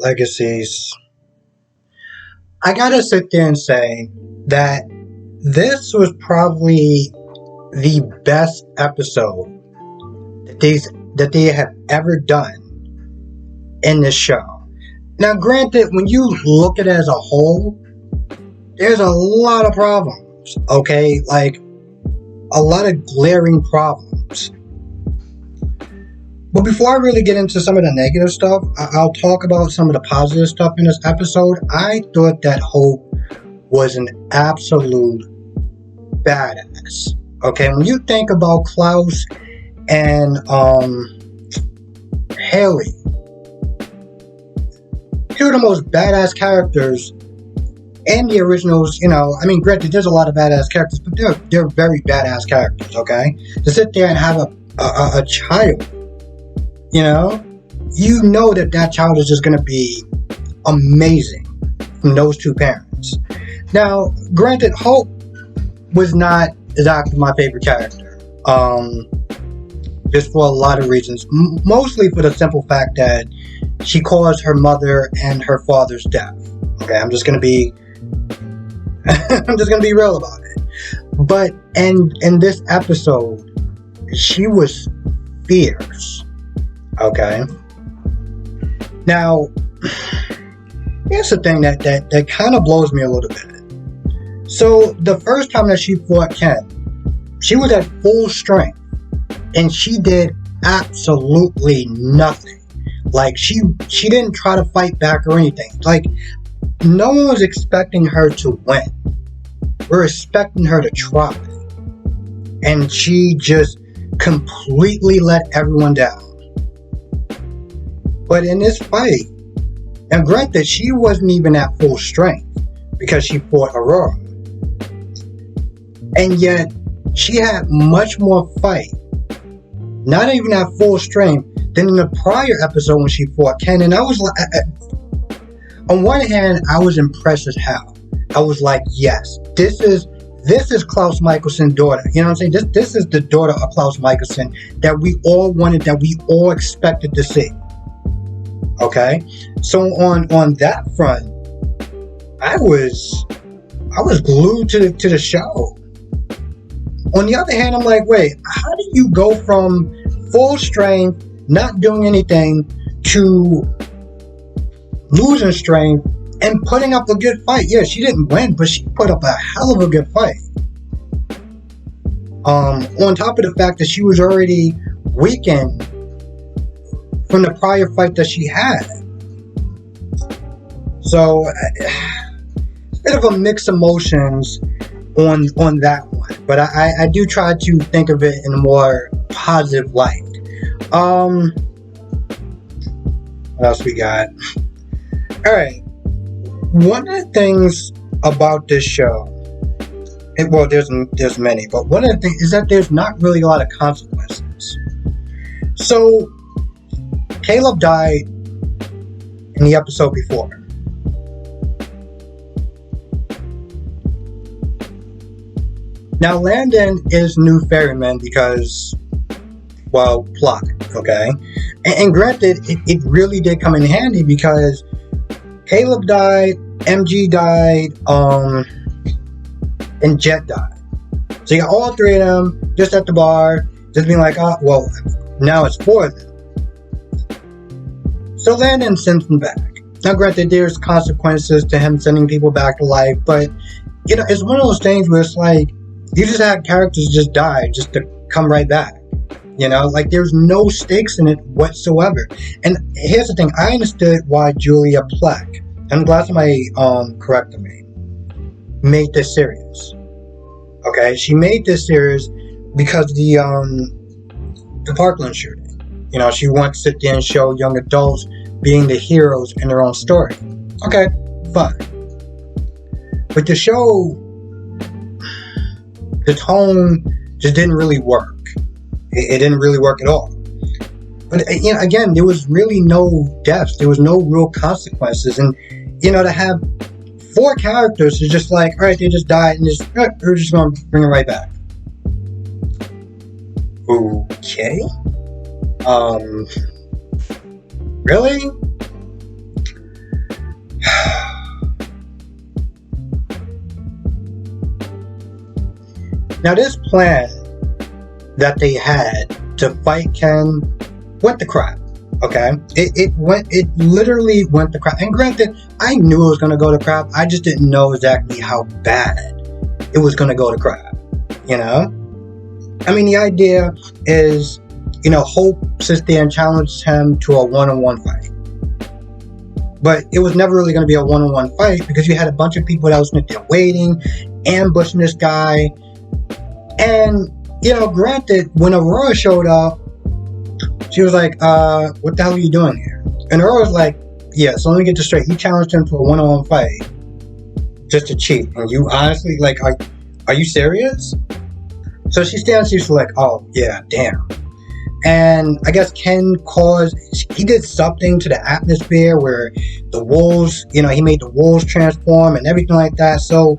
Legacies. I gotta sit there and say that this was probably the best episode that they have ever done in this show. Now, granted, when you look at it as a whole, there's a lot of problems, okay? Like, a lot of glaring problems. But before I really get into some of the negative stuff, I'll talk about some of the positive stuff in this episode. I thought that Hope was an absolute badass. Okay, when you think about Klaus and Haley, two of the most badass characters in the originals. I mean, granted, there's a lot of badass characters, but they're very badass characters. Okay, to sit there and have a child. You know that child is just going to be amazing from those two parents. Now, granted, Hope was not exactly my favorite character. Just for a lot of reasons. Mostly for the simple fact that she caused her mother and her father's death. Okay, I'm just going to be real about it. But in this episode, she was fierce. Okay. Now, here's the thing that kind of blows me a little bit. So, the first time that she fought Ken, she was at full strength. And she did absolutely nothing. Like, she didn't try to fight back or anything. Like, no one was expecting her to win. We're expecting her to try. And she just completely let everyone down. But in this fight, and granted, she wasn't even at full strength because she fought Aurora. And yet, she had much more fight, not even at full strength, than in the prior episode when she fought Ken. And I was like, on one hand, I was impressed as hell. I was like, yes, this is Klaus Michelson's daughter. You know what I'm saying? This is the daughter of Klaus Michelson that we all wanted, that we all expected to see. Okay, so on that front, I was glued to the show. On the other hand, I'm like, wait, how do you go from full strength, not doing anything, to losing strength and putting up a good fight? Yeah, she didn't win, but she put up a hell of a good fight. On top of the fact that she was already weakened from the prior fight that she had. So, a bit of a mixed emotions on that one. But I do try to think of it in a more positive light. What else we got? Alright. One of the things about this show, there's many, but one of the things is that there's not really a lot of consequences. So, Caleb died in the episode before. Now, Landon is new ferryman because, well, plot, okay? And granted, it really did come in handy because Caleb died, MG died, and Jet died. So you got all three of them just at the bar, just being like, oh, well, now it's four of them. So Landon sends them back. Now, granted, there's consequences to him sending people back to life, but, it's one of those things where it's like, you just had characters just die just to come right back. Like, there's no stakes in it whatsoever. And here's the thing, I understood why Julia Plec, and I'm glad somebody corrected me, made this series. Okay, she made this series because the Parkland shooting. She wants to sit there and show young adults being the heroes in their own story. Okay, fine. But the show, the tone just didn't really work. It didn't really work at all. But again, there was really no depth. There was no real consequences. And, to have four characters is just like, all right, they just died and we're just going to bring it right back. Okay. Really? Now, this plan that they had to fight Ken went to crap. Okay, it literally went to crap. And granted, I knew it was gonna go to crap. I just didn't know exactly how bad it was gonna go to crap. You know, I mean, the idea is, Hope sits there and challenges him to a one-on-one fight. But it was never really going to be a one-on-one fight because you had a bunch of people that was there waiting, ambushing this guy. And, granted, when Aurora showed up, she was like, what the hell are you doing here? And Aurora was like, yeah, so let me get this straight. You challenged him to a one-on-one fight just to cheat. And you honestly, like, are you serious? So she stands, she's like, oh, yeah, damn. And I guess Ken he did something to the atmosphere where the wolves, he made the wolves transform and everything like that. So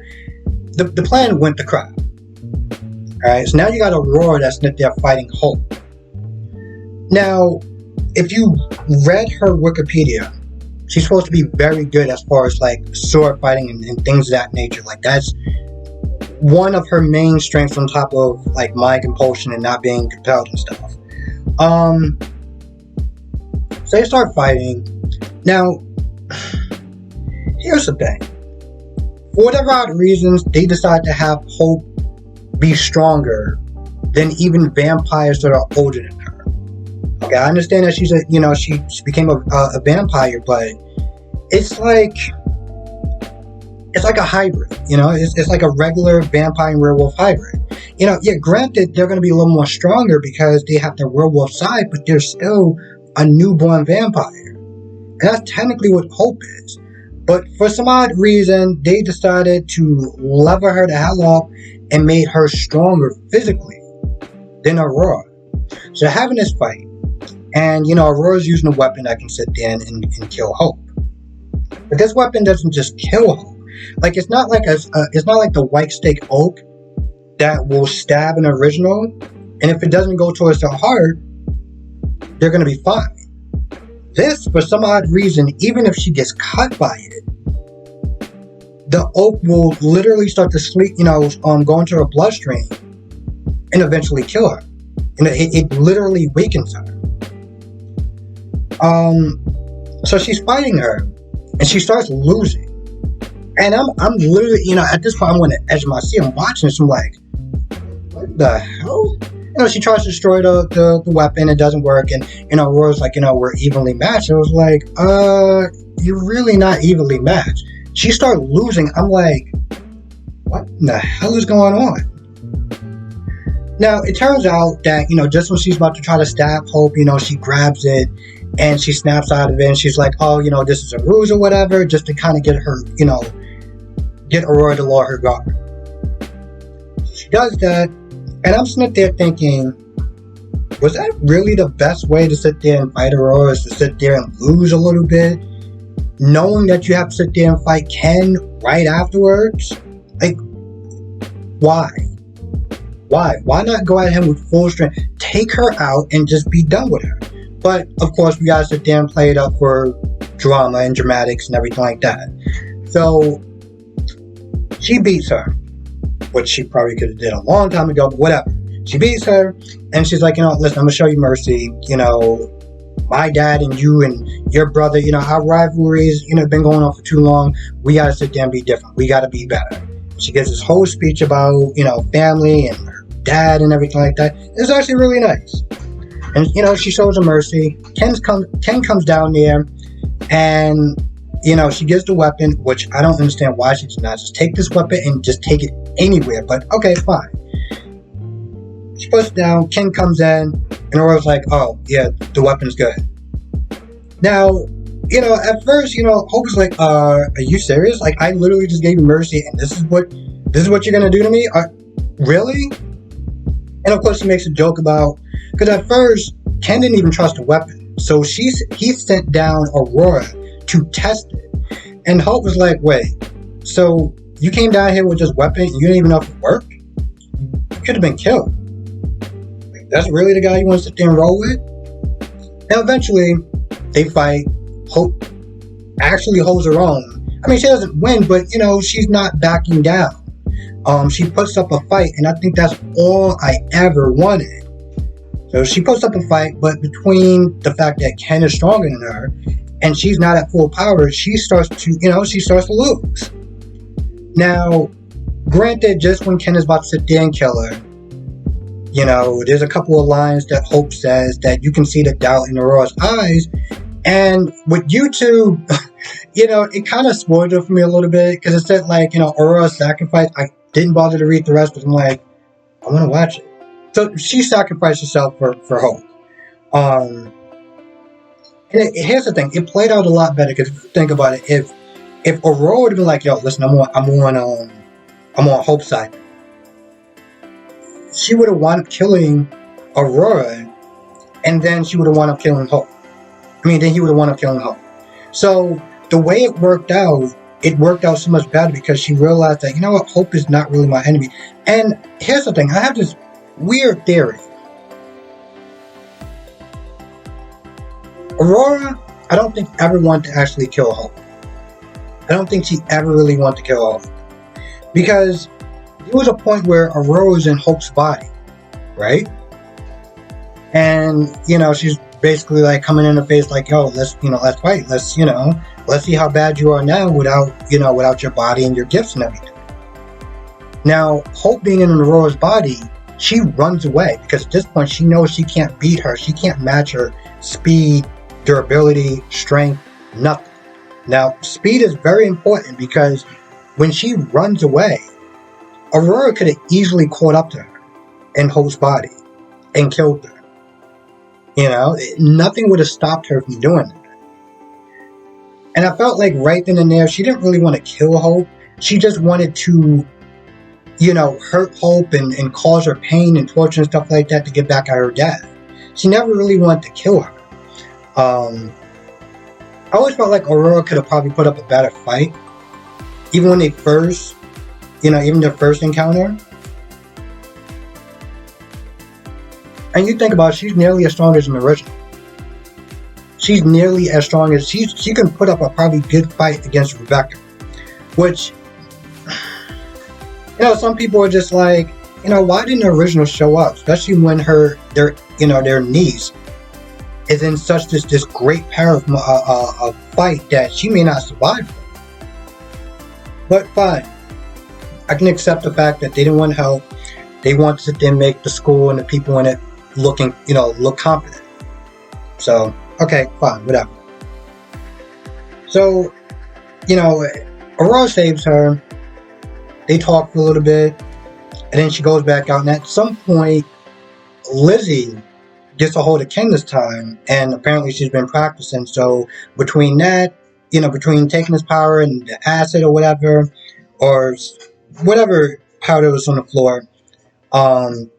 the plan went to crap. Alright, so now you got Aurora that's there fighting Hope. Now, if you read her Wikipedia, she's supposed to be very good as far as like sword fighting and things of that nature. Like that's one of her main strengths on top of like mind compulsion and not being compelled and stuff. So they start fighting. Now, here's the thing. For whatever odd reasons, they decide to have Hope be stronger than even vampires that are older than her. Okay, I understand that she's she became a vampire, but it's like a hybrid, it's like a regular vampire and werewolf hybrid. Granted, they're going to be a little more stronger because they have their werewolf side, but they're still a newborn vampire. And that's technically what Hope is. But for some odd reason, they decided to level her the hell up and made her stronger physically than Aurora. So they're having this fight. And, Aurora's using a weapon that can sit there and kill Hope. But this weapon doesn't just kill Hope. Like, it's not like the White Stake Oak that will stab an original, and if it doesn't go towards their heart, they're going to be fine. This, for some odd reason, even if she gets cut by it, the oak will literally start to sleep, go into her bloodstream and eventually kill her. And it literally weakens her. So she's fighting her, and she starts losing. And I'm literally, at this point, I'm on the edge of my seat. I'm watching this. I'm like, what the hell? She tries to destroy the weapon. It doesn't work. And, Aurora's like, we're evenly matched. I was like, you're really not evenly matched. She started losing. I'm like, what in the hell is going on? Now, it turns out that, just when she's about to try to stab Hope, she grabs it and she snaps out of it. And she's like, oh, this is a ruse or whatever, just to kind of get her, get Aurora to lower her guard. She does that, and I'm sitting there thinking, was that really the best way to sit there and fight Aurora, is to sit there and lose a little bit, knowing that you have to sit there and fight Ken right afterwards? Like, why? Why not go at him with full strength, take her out, and just be done with her? But, of course, we gotta sit there and play it up for drama and dramatics and everything like that. So, she beats her, which she probably could have did a long time ago, but whatever. She beats her, and she's like, listen, I'm gonna show you mercy. My dad and you and your brother, our rivalries, been going on for too long. We gotta sit there and be different. We gotta be better. She gives this whole speech about, family and her dad and everything like that. It's actually really nice. And, she shows her mercy. Ken comes down there, and, she gives the weapon, which I don't understand why she did not just take this weapon and just take it anywhere. But, okay, fine. She puts it down. Ken comes in, and Aurora's like, oh, yeah, the weapon's good. Now, at first, Hope is like, are you serious? Like, I literally just gave you mercy, and this is what you're gonna do to me? Really? And of course, she makes a joke about, because at first, Ken didn't even trust the weapon. So he sent down Aurora to test it. And Hope was like, wait, so you came down here with this weapon and you didn't even know if it worked? You could have been killed. Like, that's really the guy you want to sit there and roll with? Now, eventually, they fight. Hope actually holds her own. I mean, she doesn't win, but, she's not backing down. She puts up a fight, and I think that's all I ever wanted. So she puts up a fight, but between the fact that Ken is stronger than her, and she's not at full power, she starts to lose. Now, granted, just when Ken is about to sit there and kill her, there's a couple of lines that Hope says that you can see the doubt in Aurora's eyes. And with YouTube, it kind of spoiled it for me a little bit because it said, Aurora's sacrifice. I didn't bother to read the rest because I'm like, I want to watch it. So she sacrificed herself for Hope. Here's the thing. It played out a lot better because if you think about it, if Aurora would have been like, yo, listen, I'm on Hope's side, she would have wound up killing Aurora, and then she would have wound up killing Hope. Then he would have wound up killing Hope. So the way it worked out so much better because she realized that, Hope is not really my enemy. And here's the thing, I have this weird theory. Aurora, I don't think ever wanted to actually kill Hope. I don't think she ever really wanted to kill Hope. Because there was a point where Aurora was in Hope's body, right? And, she's basically like coming in her face like, yo, let's fight. Let's see how bad you are now without your body and your gifts and everything. Now, Hope being in Aurora's body, she runs away because at this point she knows she can't beat her. She can't match her speed, durability, strength, nothing. Now, speed is very important because when she runs away, Aurora could have easily caught up to her in Hope's body and killed her. Nothing would have stopped her from doing that. And I felt like right then and there, she didn't really want to kill Hope. She just wanted to, hurt Hope and cause her pain and torture and stuff like that to get back at her dad. She never really wanted to kill her. I always felt like Aurora could have probably put up a better fight. Even when they first, even their first encounter. And you think about it, she's nearly as strong as an original. She's nearly as strong as she can put up a probably good fight against Rebecca. Which, some people are just like, why didn't the original show up? Especially when their niece is in such this great power of a fight that she may not survive. But fine. I can accept the fact that they didn't want help. They wanted to sit there and make the school and the people in it look competent. So, okay, fine, whatever. So, Aurora saves her. They talk for a little bit, and then she goes back out. And at some point, Lizzie gets a hold of Ken this time, and apparently she's been practicing. So between that, between taking his power and the acid or whatever powder was on the floor,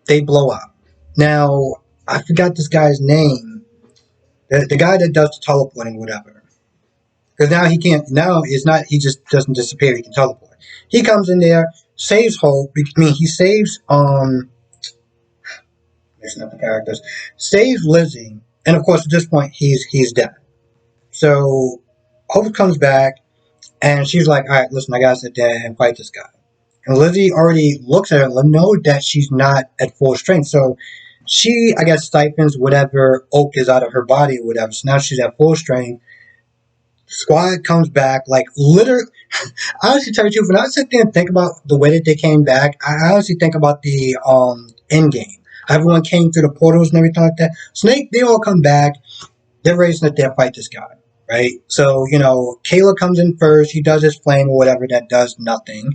they blow up. Now, I forgot this guy's name. The guy that does the teleporting, whatever. Because now he can't, he just doesn't disappear, he can teleport. He comes in there, saves Hope, he saves, mixing up the characters, saves Lizzie, and of course at this point he's dead. So, Hope comes back, and she's like, alright, listen, I gotta sit there and fight this guy. And Lizzie already looks at her and knows that she's not at full strength. So she, I guess, siphons whatever oak is out of her body or whatever. So now she's at full strength. Squad comes back, like, literally, honestly, tell you the truth, when I sit there and think about the way that they came back, I honestly think about the end game. Everyone came through the portals and everything like that. So they all come back. They're ready to sit there and fight this guy, right? So, Kayla comes in first. He does his flame or whatever that does nothing.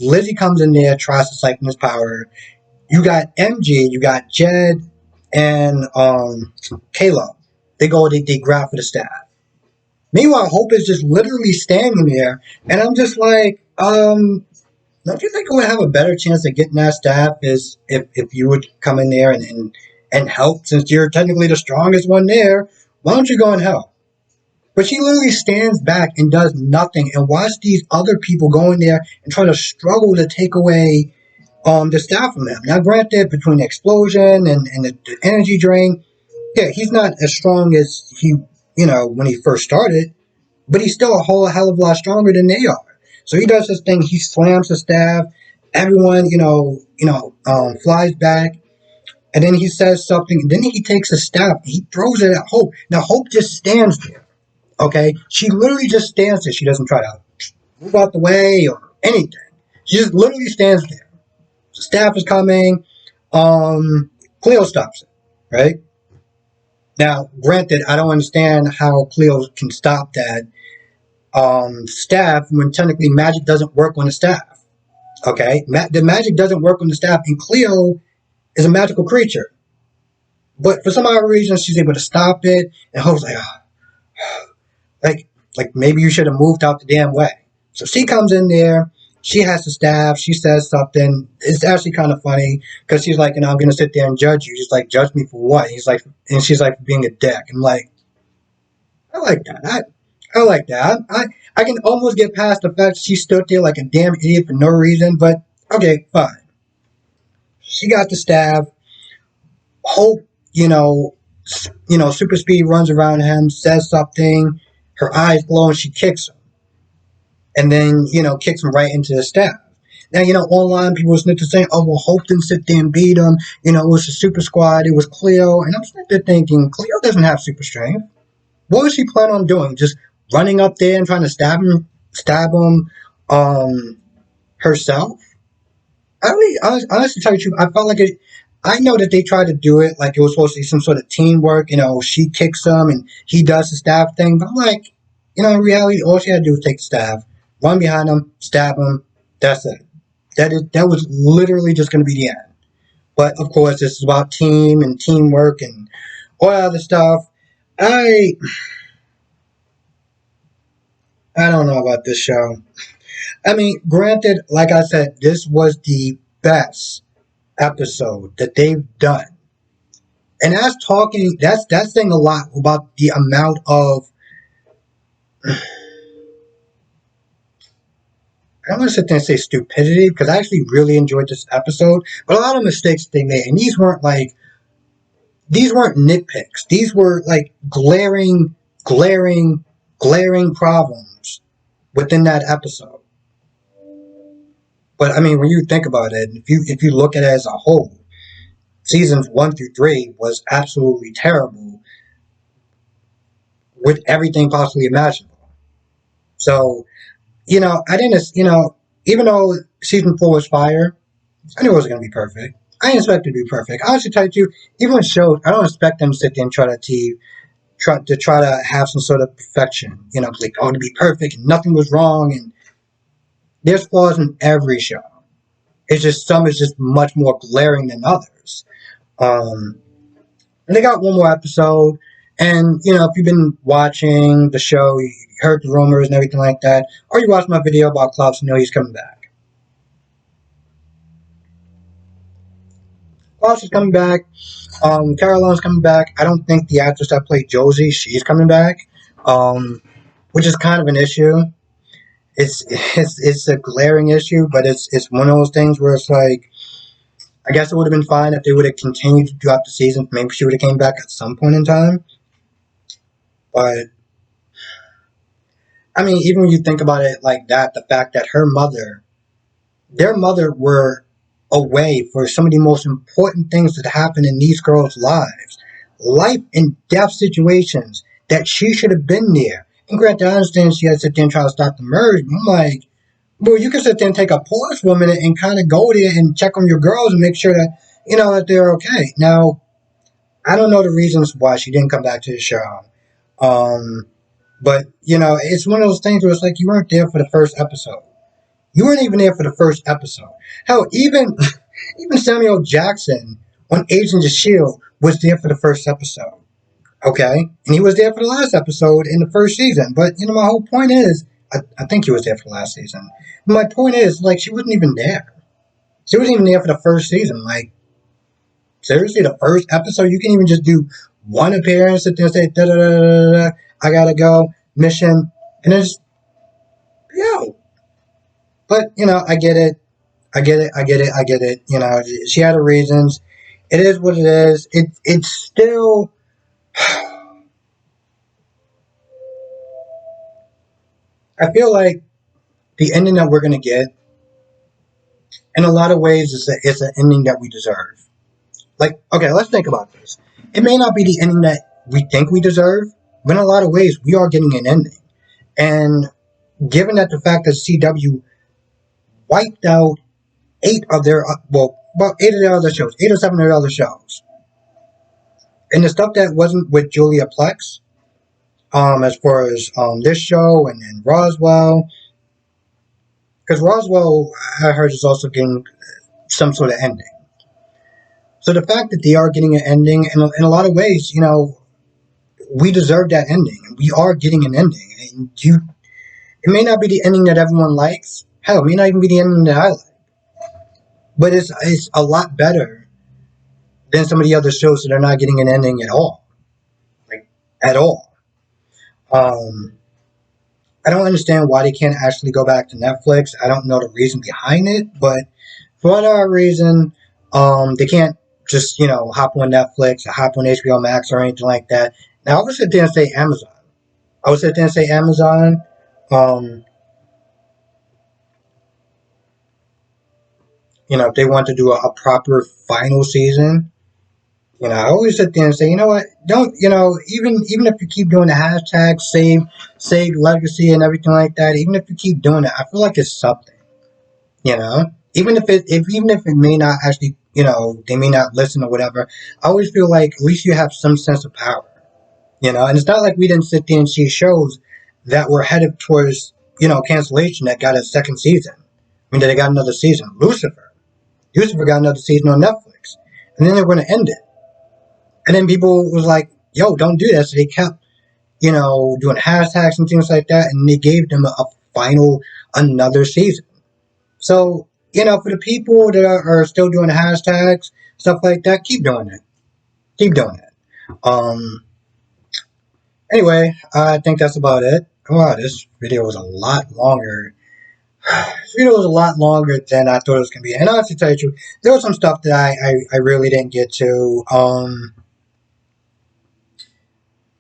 Lizzie comes in there, tries to siphon his power. You got MG, you got Jed, and Kayla. They grab for the staff. Meanwhile, Hope is just literally standing there, and I'm just like, don't you think I would have a better chance of getting that staff is if you would come in there and help, since you're technically the strongest one there? Why don't you go and help? But she literally stands back and does nothing and watch these other people go in there and try to struggle to take away the staff from him. Now, granted, between the explosion and the energy drain, yeah, he's not as strong as he, when he first started, but he's still a whole hell of a lot stronger than they are. So he does this thing. He slams the staff. Everyone, flies back. And then he says something. And then he takes a staff. He throws it at Hope. Now Hope just stands there. Okay, she literally just stands there. She doesn't try to move out the way or anything. She just literally stands there. The staff is coming. Cleo stops it. Right now, granted, I don't understand how Cleo can stop that staff when technically magic doesn't work on the staff. Okay, the magic doesn't work on the staff, and Cleo is a magical creature. But for some odd reason, she's able to stop it, and Hope's like, like, maybe you should have moved out the damn way. So she comes in there. She has the staff. She says something. It's actually kind of funny because she's like, I'm gonna sit there and judge you. She's like, judge me for what? He's like, and she's like, being a dick. I'm like, I like that. I like that. I can almost get past the fact she stood there like a damn idiot for no reason. But okay, fine. She got the staff. Hope, super speed runs around him, says something. Her eyes glow, and she kicks him, and then kicks him right into the staff. Now online people were snitching saying, "Oh well, Hope didn't sit there and beat him. It was a super squad. It was Cleo." And I'm sitting there thinking, Cleo doesn't have super strength. What was she planning on doing? Just running up there and trying to stab him, herself? Honestly, tell you the truth, I felt like it. I know that they tried to do it like it was supposed to be some sort of teamwork. She kicks him and he does the stab thing. But I'm like, in reality, all she had to do was take the stab, run behind him, stab him. That's it. That was literally just going to be the end. But of course, this is about team and teamwork and all that other stuff. I don't know about this show. I mean, granted, like I said, this was the best episode that they've done. And that's saying a lot about the amount of I don't want to sit there and say stupidity because I actually really enjoyed this episode, but a lot of mistakes they made, and these weren't nitpicks. These were like glaring problems within that episode. But I mean, when you think about it, if you look at it as a whole, seasons 1 through 3 was absolutely terrible with everything possibly imaginable. So, I didn't, even though season 4 was fire, I knew it wasn't going to be perfect. I didn't expect it to be perfect. I honestly tell you, even with shows, I don't expect them to sit there and try to have some sort of perfection. Like, to be perfect and nothing was wrong. And there's flaws in every show. It's just some is just much more glaring than others. And they got one more episode. And, if you've been watching the show, you heard the rumors and everything like that, or you watched my video about Klaus, he's coming back. Klaus is coming back. Caroline's coming back. I don't think the actress that played Josie, she's coming back, which is kind of an issue. It's a glaring issue, but it's one of those things where it's like, I guess it would have been fine if they would have continued throughout the season. Maybe she would have came back at some point in time. But I mean, even when you think about it like that, the fact that their mother were away for some of the most important things that happen in these girls' lives, life and death situations that she should have been there. And granted, I understand she had to sit there and try to stop the merge, but I'm like, well, you can sit there and take a pause for a minute and kind of go there and check on your girls and make sure that, that they're okay. Now, I don't know the reasons why she didn't come back to the show. But, it's one of those things where it's like you weren't there for the first episode. You weren't even there for the first episode. Hell, even Samuel Jackson on Agents of S.H.I.E.L.D. was there for the first episode. Okay? And he was there for the last episode in the first season. But, my whole point is, I think he was there for the last season. But my point is, like, she wasn't even there. She wasn't even there for the first season. Like, seriously, the first episode, you can even just do one appearance, sit there and say, da-da-da-da-da-da, I gotta go, mission, and then just, yo. But, I get it. I get it. She had her reasons. It is what it is. It's still... I feel like the ending that we're gonna get, in a lot of ways, it's an ending that we deserve. Like, okay, let's think about this. It may not be the ending that we think we deserve, but in a lot of ways, we are getting an ending. And given that the fact that CW wiped out eight of their, well, about eight of their other shows, eight or seven of their other shows, and the stuff that wasn't with Julia Plex, as far as this show and Roswell, because Roswell, I heard, is also getting some sort of ending. So the fact that they are getting an ending, in a lot of ways, we deserve that ending. We are getting an ending. And it may not be the ending that everyone likes. Hell, it may not even be the ending that I like. But it's a lot better than some of the other shows that are not getting an ending at all. Like, at all. Um, I don't understand why they can't actually go back to Netflix. I don't know the reason behind it, but for whatever reason, they can't just, hop on Netflix or hop on HBO Max or anything like that. Now, I would sit there and say Amazon. I would sit there and say Amazon. Um, if they want to do a proper final season, I always sit there and say, you know what? Don't, even if you keep doing the hashtag save legacy and everything like that, even if you keep doing it, I feel like it's something, even if it may not actually, they may not listen or whatever. I always feel like at least you have some sense of power, and it's not like we didn't sit there and see shows that were headed towards, cancellation that got a second season. I mean, they got another season. Lucifer got another season on Netflix, and then they're going to end it. And then people was like, yo, don't do that. So they kept, doing hashtags and things like that. And they gave them a final, another season. So, for the people that are still doing hashtags, stuff like that, keep doing it. Keep doing it. Anyway, I think that's about it. Wow, this video was a lot longer. This video was a lot longer than I thought it was going to be. And honestly, to tell you the truth, there was some stuff that I really didn't get to.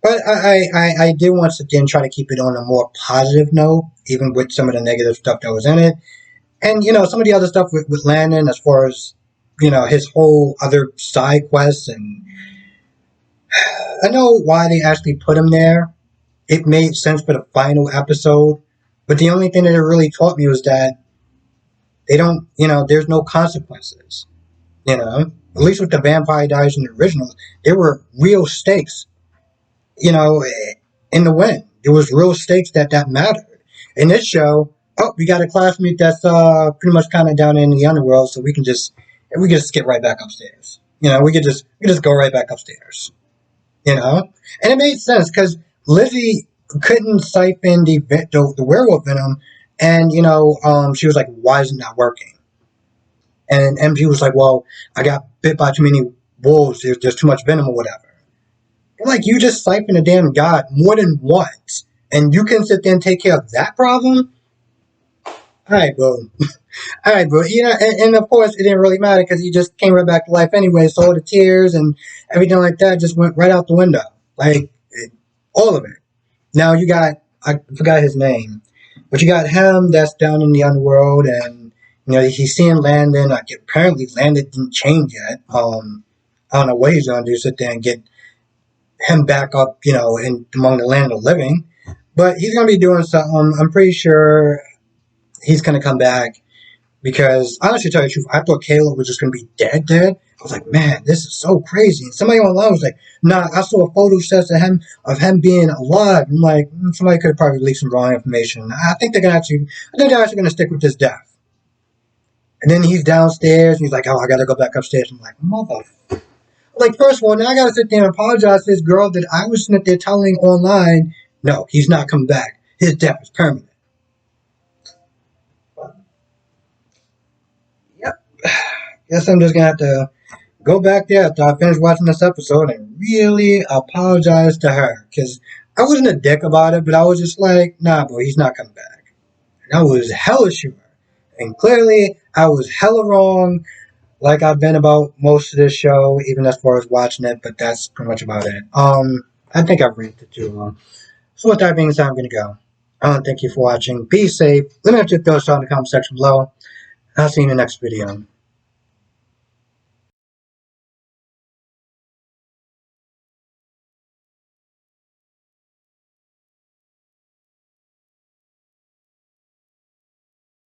But I did want to then try to keep it on a more positive note, even with some of the negative stuff that was in it. And, some of the other stuff with Landon as far as, his whole other side quests. And I know why they actually put him there. It made sense for the final episode. But the only thing that it really taught me was that they don't, there's no consequences. At least with the Vampire Diaries in the original, there were real stakes, you know, in the win. There was real stakes that mattered. In this show, oh, we got a classmate that's pretty much kind of down in the underworld, so we can just skip right back upstairs. We could just go right back upstairs. And it made sense because Lizzie couldn't siphon the werewolf venom, and she was like, "Why is it not working?" And MG was like, "Well, I got bit by too many wolves. There's too much venom or whatever." I'm like, you just siphon a damn god more than once, and you can sit there and take care of that problem? All right, bro. All right, bro. And of course, it didn't really matter because he just came right back to life anyway. So all the tears and everything like that just went right out the window. Like, all of it. Now you got, I forgot his name, but you got him that's down in the underworld, and, he's seeing Landon. Like, apparently Landon didn't change yet. I don't know what he's going to do, sit there and get him back up, in among the land of the living. But he's going to be doing something. I'm pretty sure he's going to come back. Because, honestly, to tell you the truth, I thought Caleb was just going to be dead. I was like, man, this is so crazy. And somebody online was like, nah, I saw a photo set of him being alive. I'm like, somebody could have probably leaked some wrong information. I think they're actually going to stick with this death. And then he's downstairs, and he's like, oh, I got to go back upstairs. I'm like, mother. Like, first of all, now I got to sit there and apologize to this girl that I was sitting there telling online, no, he's not coming back. His death is permanent. Guess I'm just gonna have to go back there after I finish watching this episode and really apologize to her. Because I wasn't a dick about it, but I was just like, nah, bro, he's not coming back. And I was hella sure. And clearly, I was hella wrong, like I've been about most of this show, even as far as watching it, but that's pretty much about it. I think I've ranted too long. So with that being said, I'm gonna go. I want to thank you for watching. Be safe. Let me know your thoughts down in the comment section below. I'll see you in the next video.